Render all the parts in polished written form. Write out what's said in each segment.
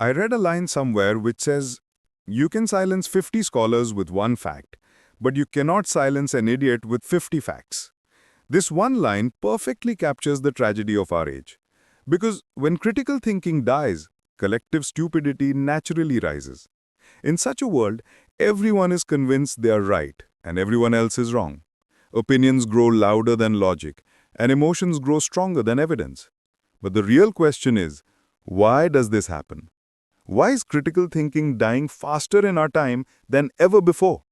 I read a line somewhere which says, you can silence 50 scholars with one fact, but you cannot silence an idiot with 50 facts. This one line perfectly captures the tragedy of our age. Because when critical thinking dies, collective stupidity naturally rises. In such a world, everyone is convinced they are right and everyone else is wrong. Opinions grow louder than logic, and emotions grow stronger than evidence. But the real question is, why does this happen? Why is critical thinking dying faster in our time than ever before?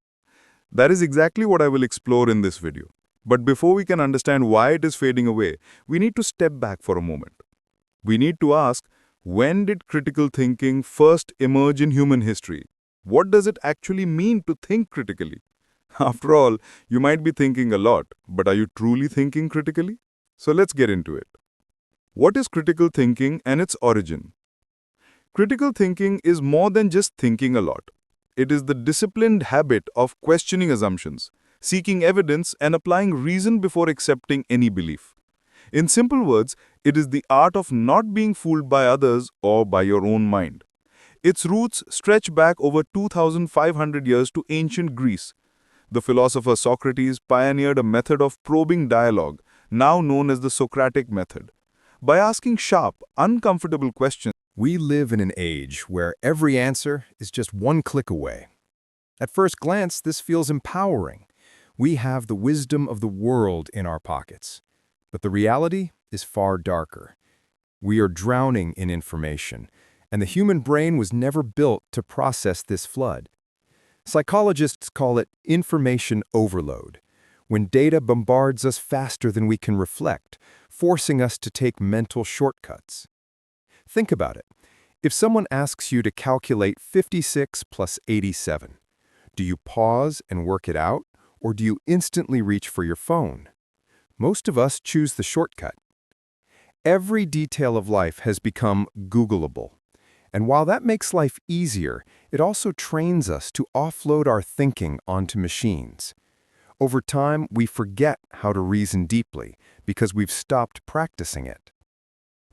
That is exactly what I will explore in this video. But before we can understand why it is fading away, we need to step back for a moment. We need to ask, when did critical thinking first emerge in human history? What does it actually mean to think critically? After all, you might be thinking a lot, but are you truly thinking critically? So let's get into it. What is critical thinking and its origin? Critical thinking is more than just thinking a lot. It is the disciplined habit of questioning assumptions, seeking evidence, and applying reason before accepting any belief. In simple words, it is the art of not being fooled by others or by your own mind. Its roots stretch back over 2,500 years to ancient Greece. The philosopher Socrates pioneered a method of probing dialogue, now known as the Socratic method. By asking sharp, uncomfortable questions, we live in an age where every answer is just one click away. At first glance, this feels empowering. We have the wisdom of the world in our pockets. But the reality is far darker. We are drowning in information, and the human brain was never built to process this flood. Psychologists call it information overload, when data bombards us faster than we can reflect, forcing us to take mental shortcuts. Think about it. If someone asks you to calculate 56 plus 87, do you pause and work it out, or do you instantly reach for your phone? Most of us choose the shortcut. Every detail of life has become Googleable. And while that makes life easier, it also trains us to offload our thinking onto machines. Over time, we forget how to reason deeply because we've stopped practicing it.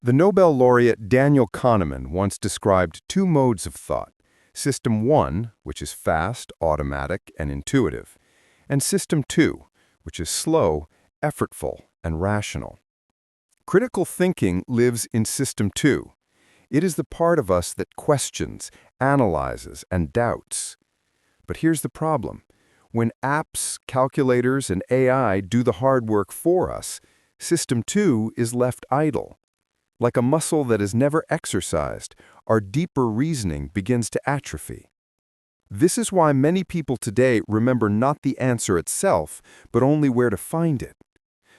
The Nobel laureate Daniel Kahneman once described two modes of thought: System 1, which is fast, automatic, and intuitive, and System 2, which is slow, effortful, and rational. Critical thinking lives in System 2. It is the part of us that questions, analyzes, and doubts. But here's the problem. When apps, calculators, and AI do the hard work for us, System 2 is left idle. Like a muscle that is never exercised, our deeper reasoning begins to atrophy. This is why many people today remember not the answer itself, but only where to find it.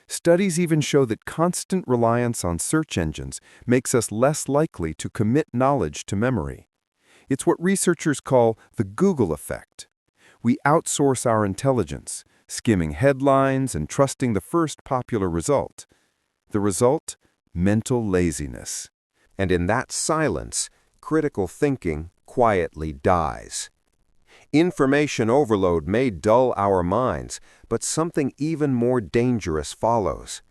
Studies even show that constant reliance on search engines makes us less likely to commit knowledge to memory. It's what researchers call the Google effect. We outsource our intelligence, skimming headlines and trusting the first popular result. The result? Mental laziness. And in that silence, critical thinking quietly dies. Information overload may dull our minds, but something even more dangerous follows: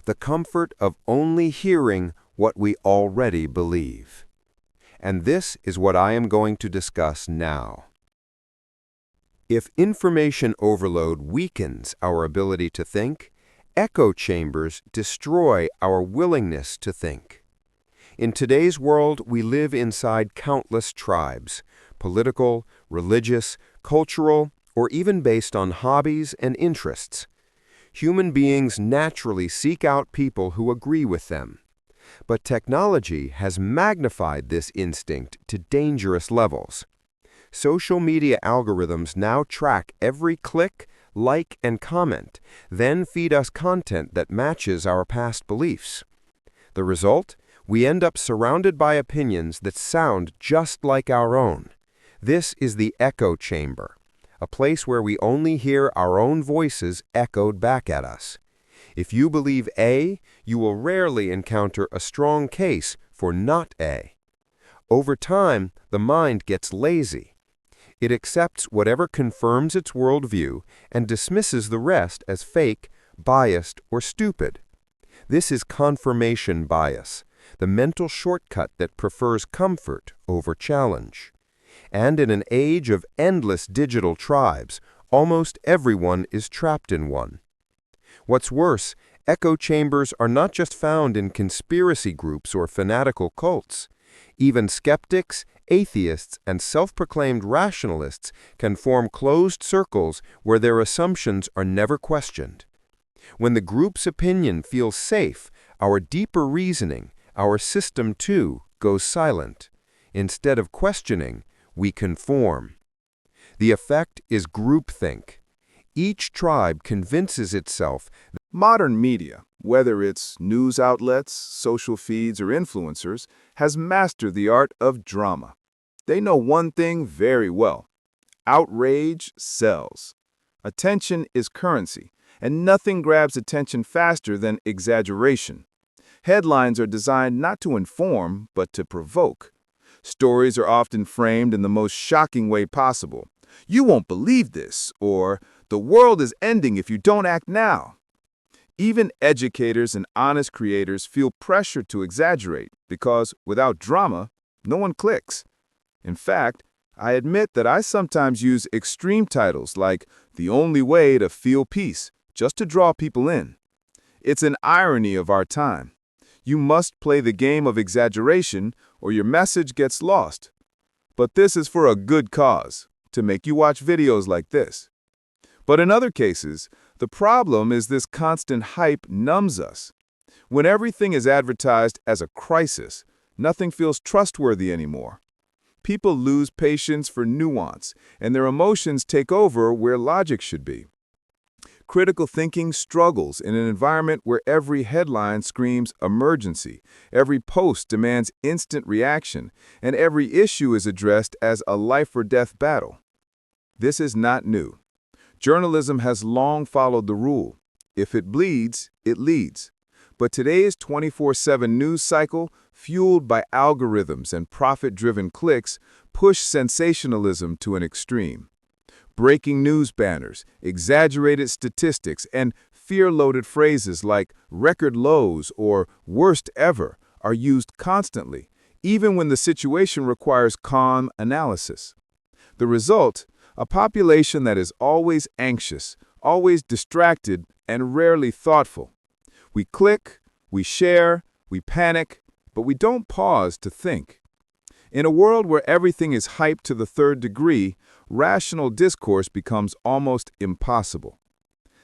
the comfort of only hearing what we already believe. And this is what I am going to discuss now. If information overload weakens our ability to think, echo chambers destroy our willingness to think. In today's world, we live inside countless tribes, political, religious, cultural, or even based on hobbies and interests. Human beings naturally seek out people who agree with them. But technology has magnified this instinct to dangerous levels. Social media algorithms now track every click, like, and comment, then feed us content that matches our past beliefs. The result? We end up surrounded by opinions that sound just like our own. This is the echo chamber, a place where we only hear our own voices echoed back at us. If you believe A, you will rarely encounter a strong case for not A. Over time, the mind gets lazy. It accepts whatever confirms its worldview and dismisses the rest as fake, biased, or stupid. This is confirmation bias, the mental shortcut that prefers comfort over challenge. And in an age of endless digital tribes, almost everyone is trapped in one. What's worse, echo chambers are not just found in conspiracy groups or fanatical cults. Even skeptics, atheists, and self-proclaimed rationalists can form closed circles where their assumptions are never questioned. When the group's opinion feels safe, our deeper reasoning, our system too, goes silent. Instead of questioning, we conform. The effect is groupthink. Each tribe convinces itself that Modern media, whether it's news outlets, social feeds, or influencers, has mastered the art of drama. They know one thing very well. Outrage sells. Attention is currency, and nothing grabs attention faster than exaggeration. Headlines are designed not to inform, but to provoke. Stories are often framed in the most shocking way possible. "You won't believe this," or "The world is ending if you don't act now." Even educators and honest creators feel pressure to exaggerate because, without drama, no one clicks. In fact, I admit that I sometimes use extreme titles like "The Only Way to Feel Peace" just to draw people in. It's an irony of our time. You must play the game of exaggeration or your message gets lost. But this is for a good cause, to make you watch videos like this. But in other cases, the problem is this constant hype numbs us. When everything is advertised as a crisis, nothing feels trustworthy anymore. People lose patience for nuance, and their emotions take over where logic should be. Critical thinking struggles in an environment where every headline screams emergency, every post demands instant reaction, and every issue is addressed as a life-or-death battle. This is not new. Journalism has long followed the rule. If it bleeds, it leads. But today's 24/7 news cycle, fueled by algorithms and profit-driven clicks, push sensationalism to an extreme. Breaking news banners, exaggerated statistics, and fear-loaded phrases like record lows or worst ever are used constantly, even when the situation requires calm analysis. The result? A population that is always anxious, always distracted, and rarely thoughtful. We click, we share, we panic, but we don't pause to think. In a world where everything is hyped to the third degree, rational discourse becomes almost impossible.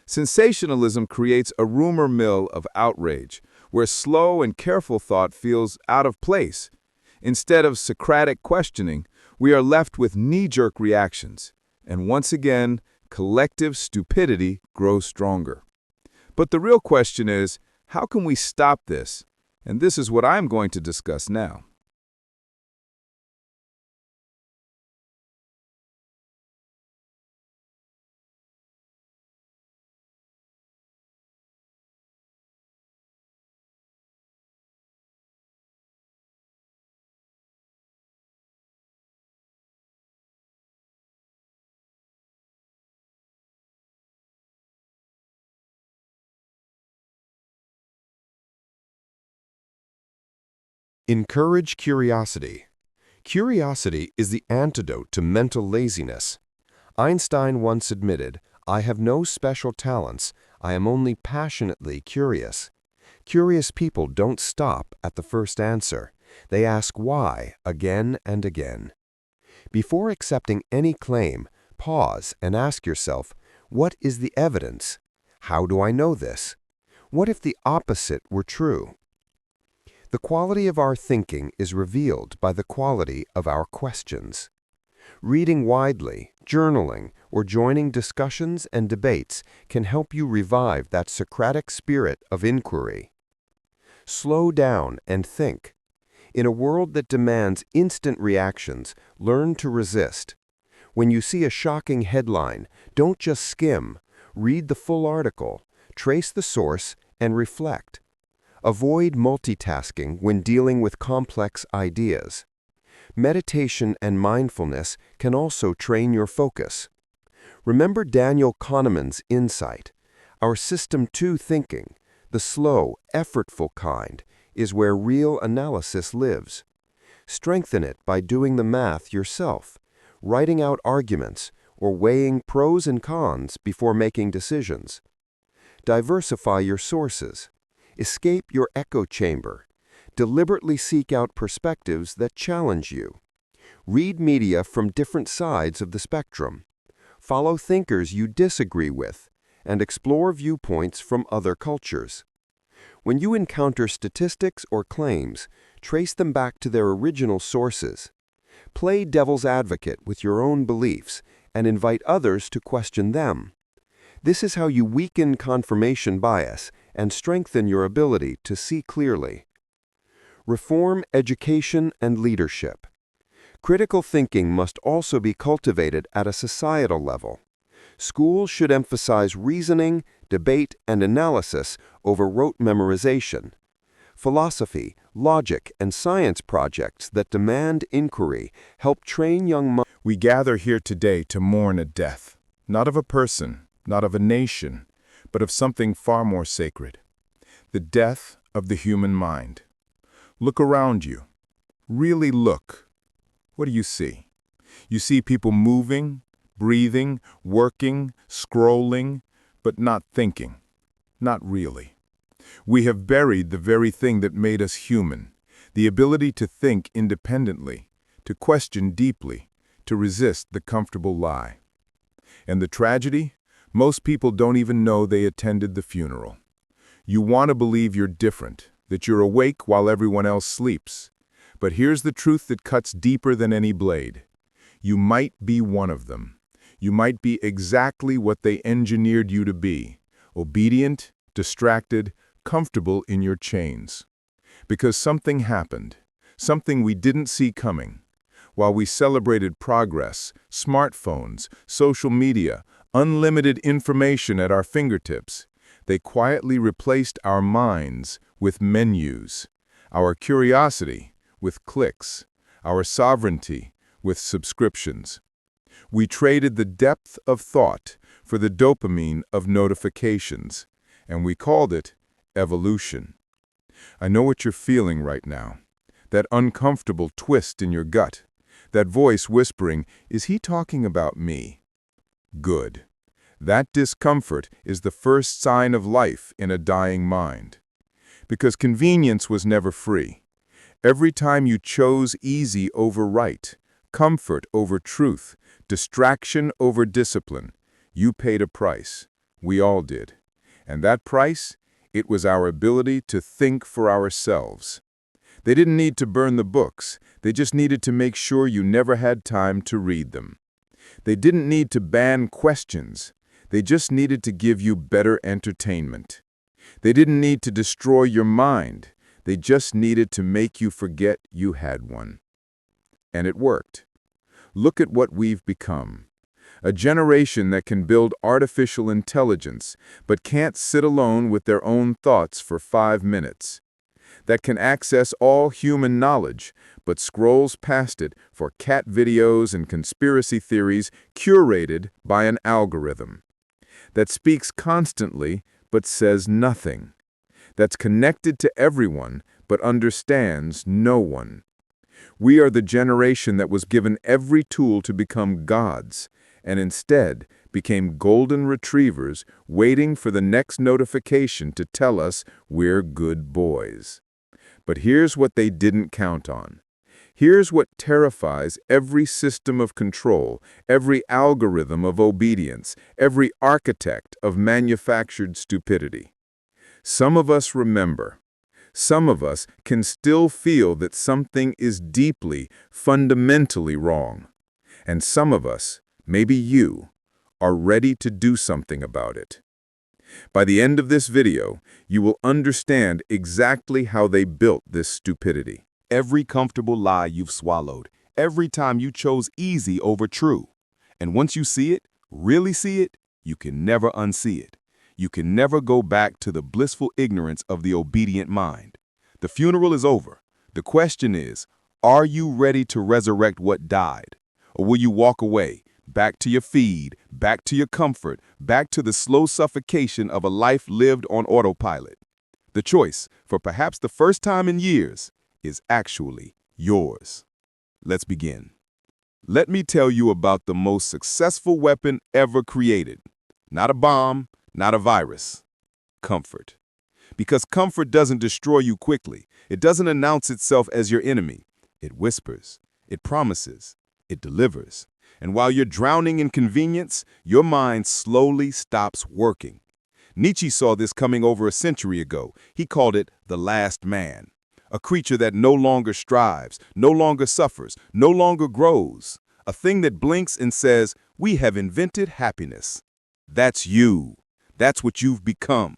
Sensationalism creates a rumor mill of outrage, where slow and careful thought feels out of place. Instead of Socratic questioning, we are left with knee-jerk reactions. And once again, collective stupidity grows stronger. But the real question is, how can we stop this? And this is what I'm going to discuss now. Encourage curiosity. Curiosity is the antidote to mental laziness. Einstein once admitted, "I have no special talents, I am only passionately curious." Curious people don't stop at the first answer. They ask why again and again. Before accepting any claim, pause and ask yourself, what is the evidence? How do I know this? What if the opposite were true? The quality of our thinking is revealed by the quality of our questions. Reading widely, journaling, or joining discussions and debates can help you revive that Socratic spirit of inquiry. Slow down and think. In a world that demands instant reactions, learn to resist. When you see a shocking headline, don't just skim. Read the full article, trace the source, and reflect. Avoid multitasking when dealing with complex ideas. Meditation and mindfulness can also train your focus. Remember Daniel Kahneman's insight. Our System 2 thinking, the slow, effortful kind, is where real analysis lives. Strengthen it by doing the math yourself, writing out arguments, or weighing pros and cons before making decisions. Diversify your sources. Escape your echo chamber. Deliberately seek out perspectives that challenge you. Read media from different sides of the spectrum. Follow thinkers you disagree with, and explore viewpoints from other cultures. When you encounter statistics or claims, trace them back to their original sources. Play devil's advocate with your own beliefs and invite others to question them. This is how you weaken confirmation bias and strengthen your ability to see clearly. Reform education and leadership. Critical thinking must also be cultivated at a societal level. Schools should emphasize reasoning, debate, and analysis over rote memorization. Philosophy, logic, and science projects that demand inquiry help train young minds. We gather here today to mourn a death, not of a person, not of a nation, but of something far more sacred. The death of the human mind. Look around you. Really look. What do you see? You see people moving, breathing, working, scrolling, but not thinking. Not really. We have buried the very thing that made us human, the ability to think independently, to question deeply, to resist the comfortable lie. And the tragedy? Most people don't even know they attended the funeral. You want to believe you're different, that you're awake while everyone else sleeps. But here's the truth that cuts deeper than any blade. You might be one of them. You might be exactly what they engineered you to be, obedient, distracted, comfortable in your chains. Because something happened, something we didn't see coming. While we celebrated progress, smartphones, social media, unlimited information at our fingertips, they quietly replaced our minds with menus, our curiosity with clicks, our sovereignty with subscriptions. We traded the depth of thought for the dopamine of notifications, and we called it evolution. I know what you're feeling right now, that uncomfortable twist in your gut, that voice whispering, "Is he talking about me?" Good. That discomfort is the first sign of life in a dying mind. Because convenience was never free. Every time you chose easy over right, comfort over truth, distraction over discipline, you paid a price. We all did. And that price? It was our ability to think for ourselves. They didn't need to burn the books. They just needed to make sure you never had time to read them. They didn't need to ban questions. They just needed to give you better entertainment. They didn't need to destroy your mind. They just needed to make you forget you had one. And it worked. Look at what we've become. A generation that can build artificial intelligence, but can't sit alone with their own thoughts for 5 minutes. That can access all human knowledge, but scrolls past it for cat videos and conspiracy theories curated by an algorithm. That speaks constantly, but says nothing. That's connected to everyone, but understands no one. We are the generation that was given every tool to become gods, and instead became golden retrievers waiting for the next notification to tell us we're good boys. But here's what they didn't count on. Here's what terrifies every system of control, every algorithm of obedience, every architect of manufactured stupidity. Some of us remember. Some of us can still feel that something is deeply, fundamentally wrong. And some of us, maybe you, are ready to do something about it. By the end of this video, you will understand exactly how they built this stupidity. Every comfortable lie you've swallowed, every time you chose easy over true. And once you see it, really see it, you can never unsee it. You can never go back to the blissful ignorance of the obedient mind. The funeral is over. The question is, are you ready to resurrect what died? Or will you walk away, back to your feed, back to your comfort, back to the slow suffocation of a life lived on autopilot? The choice, for perhaps the first time in years, is actually yours. Let's begin. Let me tell you about the most successful weapon ever created. Not a bomb, not a virus. Comfort. Because comfort doesn't destroy you quickly. It doesn't announce itself as your enemy. It whispers. It promises. It delivers. And while you're drowning in convenience, your mind slowly stops working. Nietzsche saw this coming over a century ago. He called it the last man. A creature that no longer strives, no longer suffers, no longer grows. A thing that blinks and says, "We have invented happiness." That's you. That's what you've become.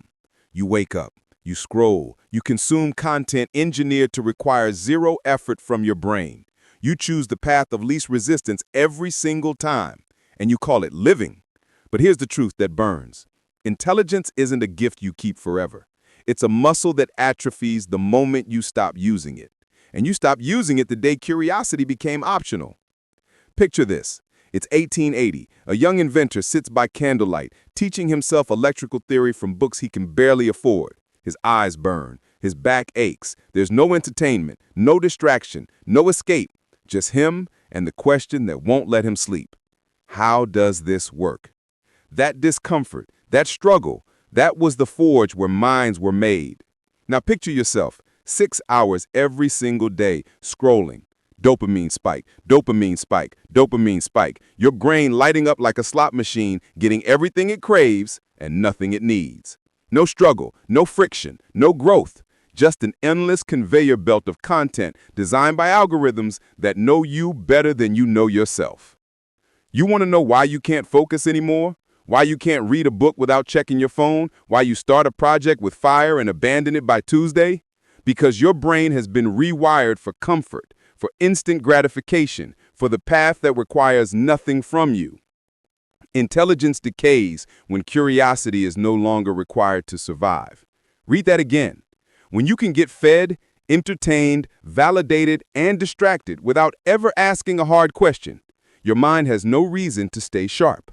You wake up, you scroll, you consume content engineered to require zero effort from your brain. You choose the path of least resistance every single time, and you call it living. But here's the truth that burns. Intelligence isn't a gift you keep forever. It's a muscle that atrophies the moment you stop using it. And you stopped using it the day curiosity became optional. Picture this. It's 1880. A young inventor sits by candlelight, teaching himself electrical theory from books he can barely afford. His eyes burn. His back aches. There's no entertainment, no distraction, no escape. Just him and the question that won't let him sleep. How does this work? That discomfort, that struggle, that was the forge where minds were made. Now picture yourself, 6 hours every single day, scrolling. Dopamine spike, dopamine spike, dopamine spike. Your brain lighting up like a slot machine, getting everything it craves and nothing it needs. No struggle, no friction, no growth. Just an endless conveyor belt of content designed by algorithms that know you better than you know yourself. You want to know why you can't focus anymore? Why you can't read a book without checking your phone? Why you start a project with fire and abandon it by Tuesday? Because your brain has been rewired for comfort, for instant gratification, for the path that requires nothing from you. Intelligence decays when curiosity is no longer required to survive. Read that again. When you can get fed, entertained, validated, and distracted without ever asking a hard question, your mind has no reason to stay sharp.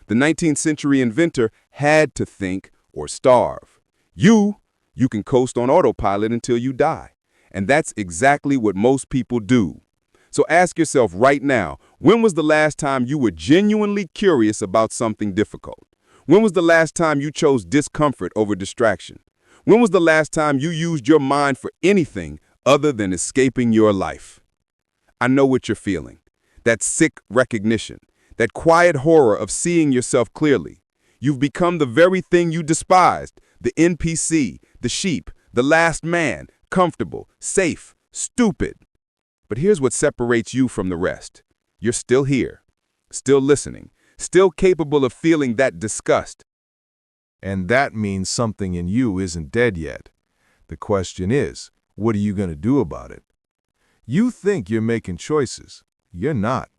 The 19th century inventor had to think or starve. You can coast on autopilot until you die. And that's exactly what most people do. So ask yourself right now, when was the last time you were genuinely curious about something difficult? When was the last time you chose discomfort over distraction? When was the last time you used your mind for anything other than escaping your life? I know what you're feeling. That sick recognition. That quiet horror of seeing yourself clearly. You've become the very thing you despised, the NPC, the sheep, the last man, comfortable, safe, stupid. But here's what separates you from the rest. You're still here, still listening, still capable of feeling that disgust. And that means something in you isn't dead yet. The question is, what are you going to do about it? You think you're making choices. You're not.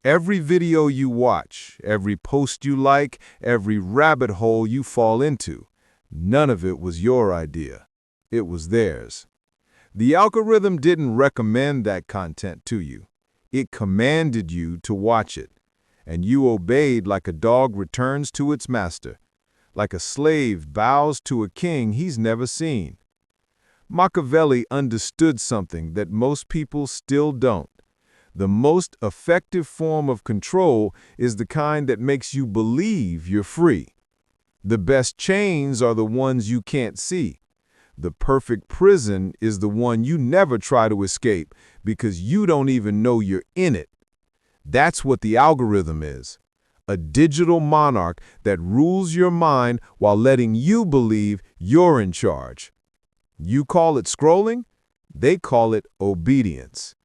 Every video you watch, every post you like, every rabbit hole you fall into, none of it was your idea. It was theirs. The algorithm didn't recommend that content to you. It commanded you to watch it, and you obeyed like a dog returns to its master, like a slave bows to a king he's never seen. Machiavelli understood something that most people still don't. The most effective form of control is the kind that makes you believe you're free. The best chains are the ones you can't see. The perfect prison is the one you never try to escape because you don't even know you're in it. That's what the algorithm is. A digital monarch that rules your mind while letting you believe you're in charge. You call it scrolling? They call it obedience.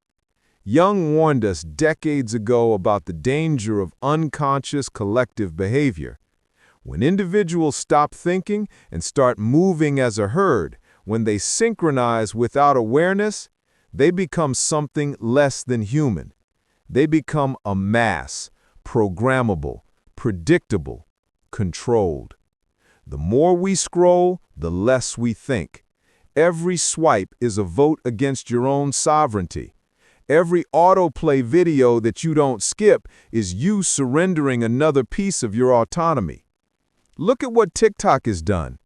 Jung warned us decades ago about the danger of unconscious collective behavior. When individuals stop thinking and start moving as a herd, when they synchronize without awareness, they become something less than human. They become a mass, programmable, predictable, controlled. The more we scroll, the less we think. Every swipe is a vote against your own sovereignty. Every autoplay video that you don't skip is you surrendering another piece of your autonomy. Look at what TikTok has done.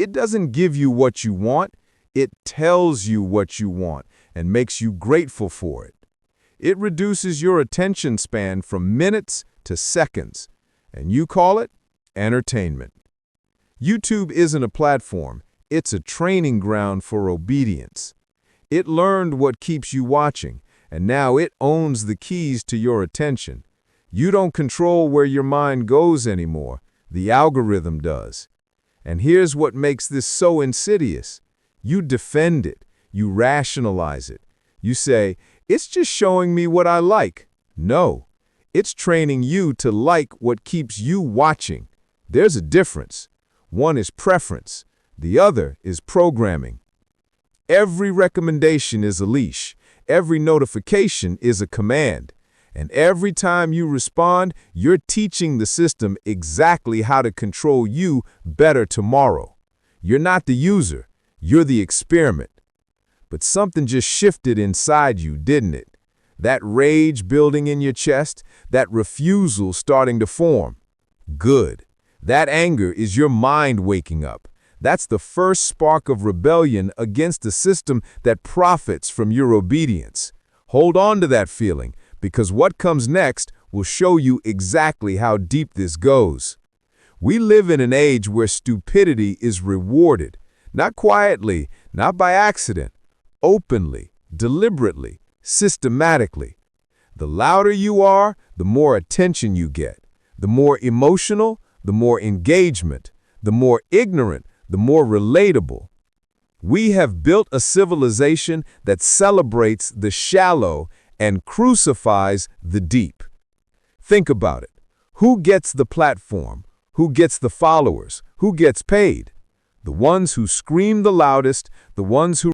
It doesn't give you what you want, it tells you what you want and makes you grateful for it. It reduces your attention span from minutes to seconds, and you call it entertainment. YouTube isn't a platform, it's a training ground for obedience. It learned what keeps you watching, and now it owns the keys to your attention. You don't control where your mind goes anymore, the algorithm does. And here's what makes this so insidious. You defend it, you rationalize it. You say, it's just showing me what I like. No, it's training you to like what keeps you watching. There's a difference. One is preference, the other is programming. Every recommendation is a leash, every notification is a command, and every time you respond, you're teaching the system exactly how to control you better tomorrow. You're not the user, you're the experiment. But something just shifted inside you, didn't it? That rage building in your chest, that refusal starting to form. Good. That anger is your mind waking up. That's the first spark of rebellion against a system that profits from your obedience. Hold on to that feeling, because what comes next will show you exactly how deep this goes. We live in an age where stupidity is rewarded, not quietly, not by accident, openly, deliberately, systematically. The louder you are, the more attention you get. The more emotional, the more engagement. The more ignorant, the more relatable. We have built a civilization that celebrates the shallow and crucifies the deep. Think about it. Who gets the platform? Who gets the followers? Who gets paid? The ones who scream the loudest, the ones who